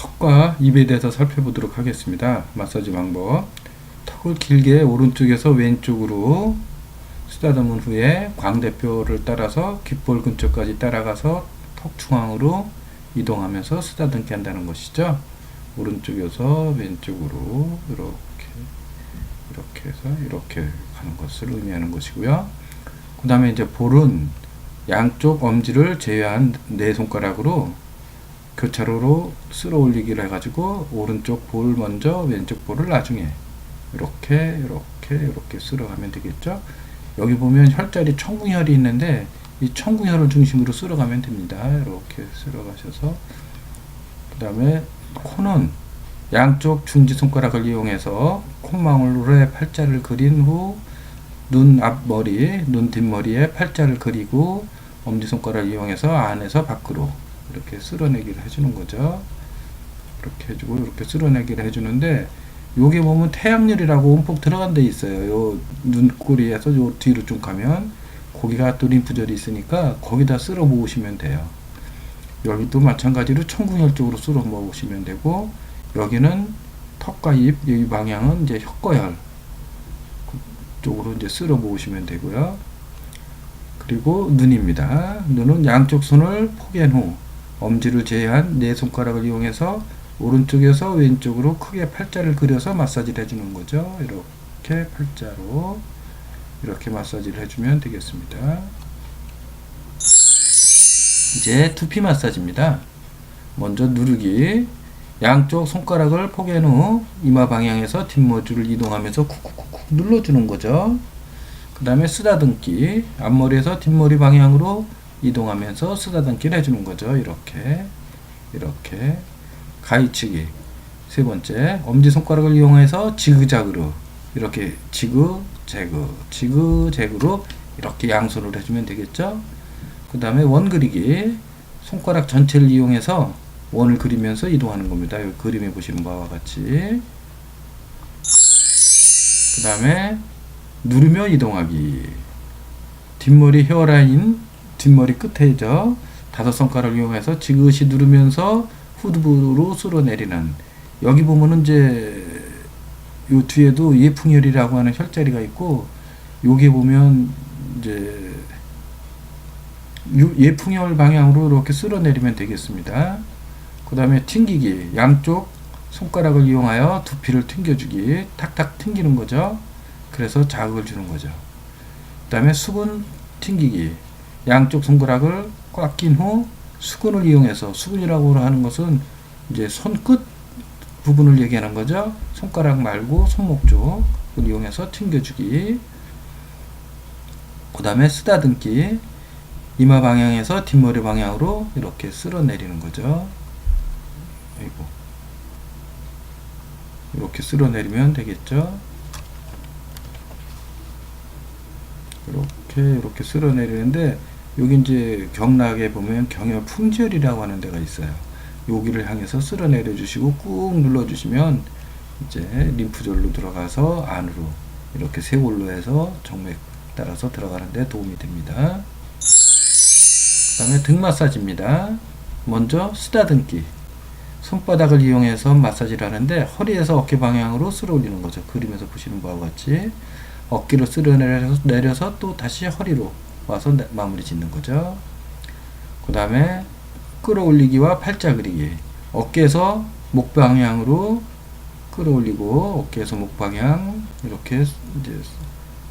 턱과 입에 대해서 살펴보도록 하겠습니다. 마사지 방법. 턱을 길게 오른쪽에서 왼쪽으로 쓰다듬은 후에 광대뼈를 따라서 귓볼 근처까지 따라가서 턱 중앙으로 이동하면서 쓰다듬게 한다는 것이죠. 오른쪽에서 왼쪽으로 이렇게 해서 이렇게 가는 것을 의미하는 것이고요. 그 다음에 이제 볼은 양쪽 엄지를 제외한 네 손가락으로 교차로로 쓸어 올리기를 해가지고 오른쪽 볼 먼저 왼쪽 볼을 나중에 이렇게 쓸어가면 되겠죠. 여기 보면 혈자리 청궁혈이 있는데 이 청궁혈을 중심으로 쓸어가면 됩니다. 이렇게 쓸어가셔서 그 다음에 코는 양쪽 중지 손가락을 이용해서 콧망울에 팔자를 그린 후 눈 앞머리, 눈 뒷머리에 팔자를 그리고 엄지손가락을 이용해서 안에서 밖으로 이렇게 쓸어내기를 해주는 거죠. 이렇게 해주고 이렇게 쓸어내기를 해주는데 요게 보면 태양열이라고 움푹 들어간 데 있어요. 요 눈꼬리에서 요 뒤로 좀 가면 거기가 또 림프절이 있으니까 거기다 쓸어 모으시면 돼요. 여기도 마찬가지로 청궁혈 쪽으로 쓸어 모으시면 되고 여기는 턱과 입, 이 방향은 이제 혀거혈 쪽으로 이제 쓸어 모으시면 되고요. 그리고 눈입니다. 눈은 양쪽 손을 포갠 후 엄지를 제외한 네 손가락을 이용해서 오른쪽에서 왼쪽으로 크게 팔자를 그려서 마사지를 해주는 거죠. 이렇게 팔자로 이렇게 마사지를 해주면 되겠습니다. 이제 두피 마사지입니다. 먼저 누르기. 양쪽 손가락을 포갠 후 이마 방향에서 뒷머리를 이동하면서 쿡쿡쿡 눌러주는 거죠. 그 다음에 쓰다듬기. 앞머리에서 뒷머리 방향으로 이동하면서 쓰다듬기를 해주는 거죠. 이렇게 가위치기. 세 번째, 엄지손가락을 이용해서 지그자그로 이렇게 지그재그로 이렇게 양손을 해주면 되겠죠. 그 다음에 원 그리기. 손가락 전체를 이용해서 원을 그리면서 이동하는 겁니다. 여기 그림에 보시는 바와 같이. 그 다음에 누르며 이동하기. 뒷머리 헤어라인, 뒷머리 끝에죠. 다섯 손가락을 이용해서 지그시 누르면서 후두부로 쓸어내리는. 여기 보면은 이제 요 뒤에도 예풍혈이라고 하는 혈자리가 있고, 여기 보면 이제 예풍혈 방향으로 이렇게 쓸어내리면 되겠습니다. 그 다음에 튕기기. 양쪽 손가락을 이용하여 두피를 튕겨주기. 탁탁 튕기는 거죠. 그래서 자극을 주는 거죠. 그 다음에 수근 튕기기. 양쪽 손가락을 꽉 낀 후 수근을 이용해서, 수근이라고 하는 것은 이제 손끝 부분을 얘기하는 거죠. 손가락 말고 손목 쪽을 이용해서 튕겨주기. 그 다음에 쓰다듬기. 이마 방향에서 뒷머리 방향으로 이렇게 쓸어내리는 거죠. 이렇게 쓸어내리면 되겠죠. 이렇게 쓸어내리는데, 여기 이제 경락에 보면 경혈 풍절이라고 하는 데가 있어요. 여기를 향해서 쓸어내려 주시고 꾹 눌러 주시면 이제 림프절로 들어가서 안으로 이렇게 세골로 해서 정맥 따라서 들어가는 데 도움이 됩니다. 그 다음에 등 마사지입니다. 먼저 쓰다듬기. 손바닥을 이용해서 마사지를 하는데 허리에서 어깨 방향으로 쓸어 올리는 거죠. 그림에서 보시는 바와 같이 어깨로 쓸어 내려서 또 다시 허리로 와서 마무리 짓는 거죠. 그 다음에 끌어올리기와 팔자 그리기. 어깨에서 목 방향으로 끌어올리고 어깨에서 목 방향 이렇게 이제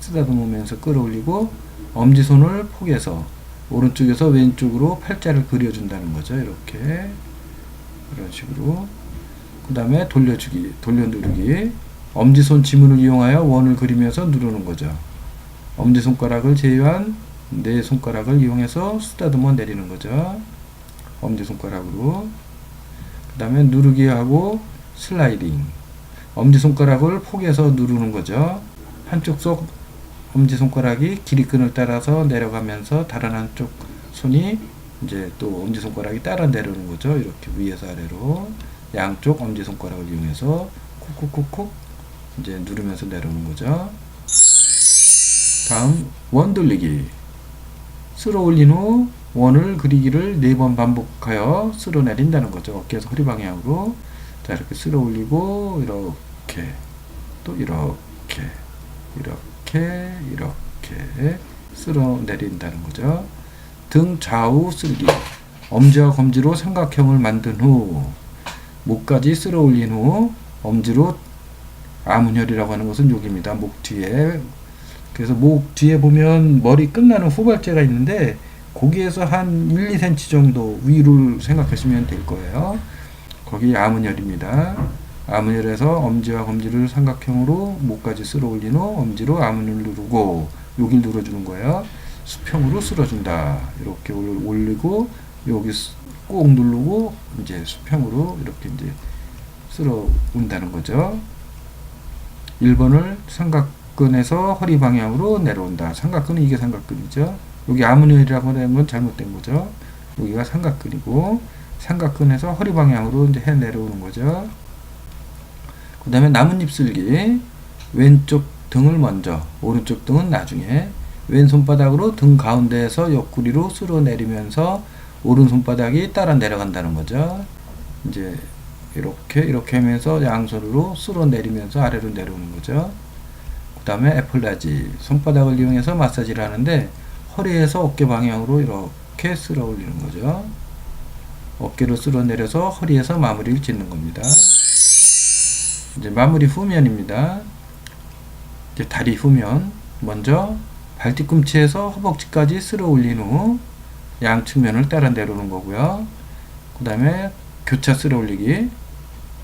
쓰다듬으면서 끌어올리고 엄지손을 포개서 오른쪽에서 왼쪽으로 팔자를 그려준다는 거죠. 이렇게 이런 식으로. 그 다음에 돌려주기, 돌려누르기. 엄지손 지문을 이용하여 원을 그리면서 누르는 거죠. 엄지손가락을 제외한 네 손가락을 이용해서 쓰다듬어 내리는 거죠. 엄지손가락으로. 그 다음에 누르기 하고 슬라이딩. 엄지손가락을 포개서 누르는 거죠. 한쪽 손 엄지손가락이 길이끈을 따라서 내려가면서 다른 한쪽 손이 이제 또 엄지손가락이 따라 내려오는 거죠. 이렇게 위에서 아래로 양쪽 엄지손가락을 이용해서 콕콕콕콕 이제 누르면서 내려오는 거죠. 다음 원 돌리기. 쓸어 올린 후 원을 그리기를 4번 반복하여 쓸어내린다는 거죠. 어깨에서 허리 방향으로. 자, 이렇게 쓸어 올리고, 이렇게, 또 이렇게, 이렇게 쓸어 내린다는 거죠. 등 좌우 쓸기. 엄지와 검지로 삼각형을 만든 후, 목까지 쓸어 올린 후, 엄지로 아문혈이라고 하는 것은 여기입니다. 목 뒤에. 그래서 목 뒤에 보면 머리 끝나는 후발제가 있는데, 거기에서 한 1, 2cm 정도 위를 생각하시면 될 거예요. 거기 아문혈입니다. 아문혈에서 엄지와 검지를 삼각형으로 목까지 쓸어 올린 후 엄지로 아문을 누르고 여길 눌러주는 거예요. 수평으로 쓸어준다. 이렇게 올리고 여기 꼭 누르고 이제 수평으로 이렇게 이제 쓸어 온다는 거죠. 1번을 삼각근에서 허리 방향으로 내려온다. 삼각근은 이게 삼각근이죠. 여기 아문혈이라고 하는 건 잘못된 거죠. 여기가 삼각근이고 삼각근에서 허리 방향으로 이제 해 내려오는 거죠. 그 다음에 나뭇잎 쓸기. 왼쪽 등을 먼저, 오른쪽 등은 나중에. 왼손바닥으로 등 가운데에서 옆구리로 쓸어 내리면서 오른손바닥이 따라 내려간다는 거죠. 이제 이렇게 하면서 양손으로 쓸어 내리면서 아래로 내려오는 거죠. 그 다음에 애플라지. 손바닥을 이용해서 마사지를 하는데 허리에서 어깨 방향으로 이렇게 쓸어 올리는 거죠. 어깨로 쓸어 내려서 허리에서 마무리를 짓는 겁니다. 이제 마무리 후면입니다. 이제 다리 후면. 먼저 발뒤꿈치에서 허벅지까지 쓸어 올린 후 양측면을 따라 내려오는 거고요. 그 다음에 교차 쓸어 올리기.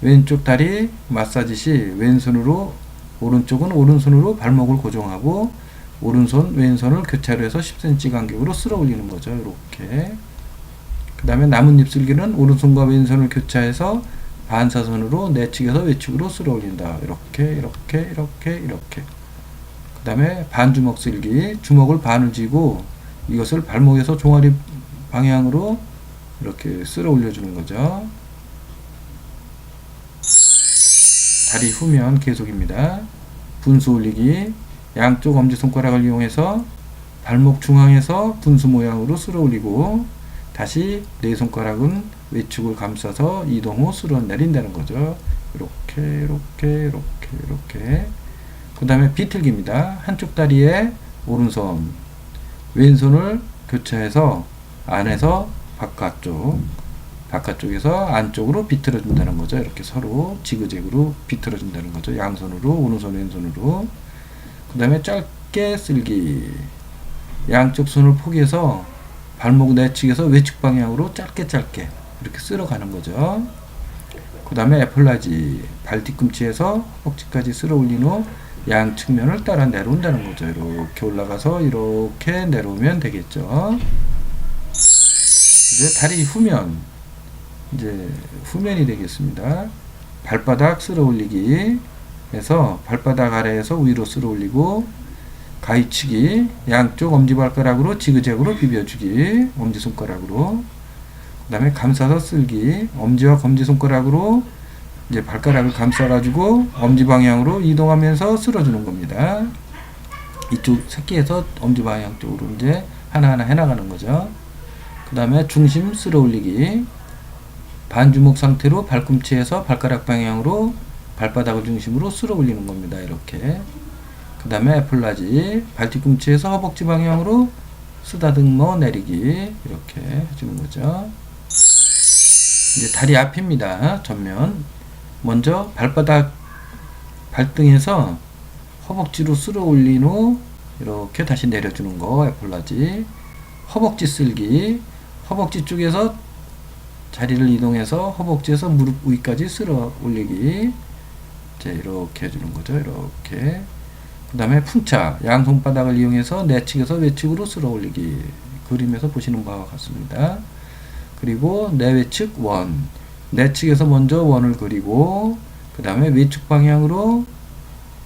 왼쪽 다리 마사지 시 왼손으로, 오른쪽은 오른손으로 발목을 고정하고 오른손, 왼손을 교차로 해서 10cm 간격으로 쓸어 올리는 거죠. 이렇게. 그 다음에 나뭇잎 쓸기는 오른손과 왼손을 교차해서 반사선으로 내측에서 외측으로 쓸어 올린다. 이렇게. 그 다음에 반주먹 쓸기. 주먹을 반을 쥐고 이것을 발목에서 종아리 방향으로 이렇게 쓸어 올려주는 거죠. 다리 후면 계속입니다. 분수 올리기. 양쪽 엄지손가락을 이용해서 발목 중앙에서 분수 모양으로 쓸어 올리고 다시 네 손가락은 외축을 감싸서 이동 후 쓸어 내린다는 거죠. 이렇게. 그 다음에 비틀기입니다. 한쪽 다리에 오른손, 왼손을 교차해서 안에서 바깥쪽에서 안쪽으로 비틀어 준다는 거죠. 이렇게 서로 지그재그로 비틀어 준다는 거죠. 양손으로, 오른손, 왼손으로. 그 다음에 짧게 쓸기. 양쪽 손을 포개서 발목 내측에서 외측 방향으로 짧게 이렇게 쓸어 가는 거죠. 그 다음에 애플라지. 발 뒤꿈치에서 허벅지까지 쓸어 올린 후 양측면을 따라 내려온다는 거죠. 이렇게 올라가서 이렇게 내려오면 되겠죠. 이제 다리 후면. 이제 후면이 되겠습니다. 발바닥 쓸어 올리기 해서 발바닥 아래에서 위로 쓸어 올리고 가위치기. 양쪽 엄지발가락으로 지그재그로 비벼주기. 엄지손가락으로. 그 다음에 감싸서 쓸기. 엄지와 검지손가락으로 이제 발가락을 감싸가지고 엄지 방향으로 이동하면서 쓸어주는 겁니다. 이쪽 새끼에서 엄지 방향 쪽으로 이제 하나하나 해나가는 거죠. 그 다음에 중심 쓸어 올리기. 반주먹 상태로 발꿈치에서 발가락 방향으로 발바닥을 중심으로 쓸어 올리는 겁니다. 이렇게. 그 다음에 애플라지. 발뒤꿈치에서 허벅지 방향으로 쓰다듬어 내리기. 이렇게 해주는 거죠. 이제 다리 앞입니다. 전면. 먼저 발등에서 허벅지로 쓸어 올린 후 이렇게 다시 내려주는 거. 애플라지. 허벅지 쓸기. 허벅지 쪽에서 자리를 이동해서 허벅지에서 무릎 위까지 쓸어 올리기. 이제 이렇게 해주는 거죠. 이렇게. 그 다음에 풍차. 양손바닥을 이용해서 내측에서 외측으로 쓸어 올리기. 그림에서 보시는 바와 같습니다. 그리고 내외측 원. 내측에서 먼저 원을 그리고 그 다음에 외측 방향으로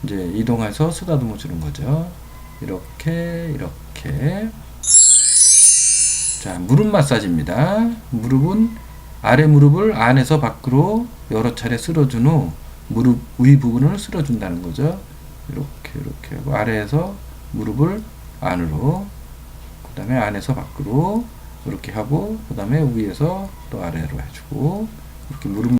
이제 이동해서 쓰다듬어 주는 거죠. 이렇게. 자, 무릎 마사지입니다. 무릎은 아래 무릎을 안에서 밖으로 여러 차례 쓸어준 후 무릎 위 부분을 쓸어준다는 거죠. 이렇게 하고 아래에서 무릎을 안으로, 그 다음에 안에서 밖으로, 이렇게 하고 그 다음에 위에서 또 아래로 해주고 이렇게 무릎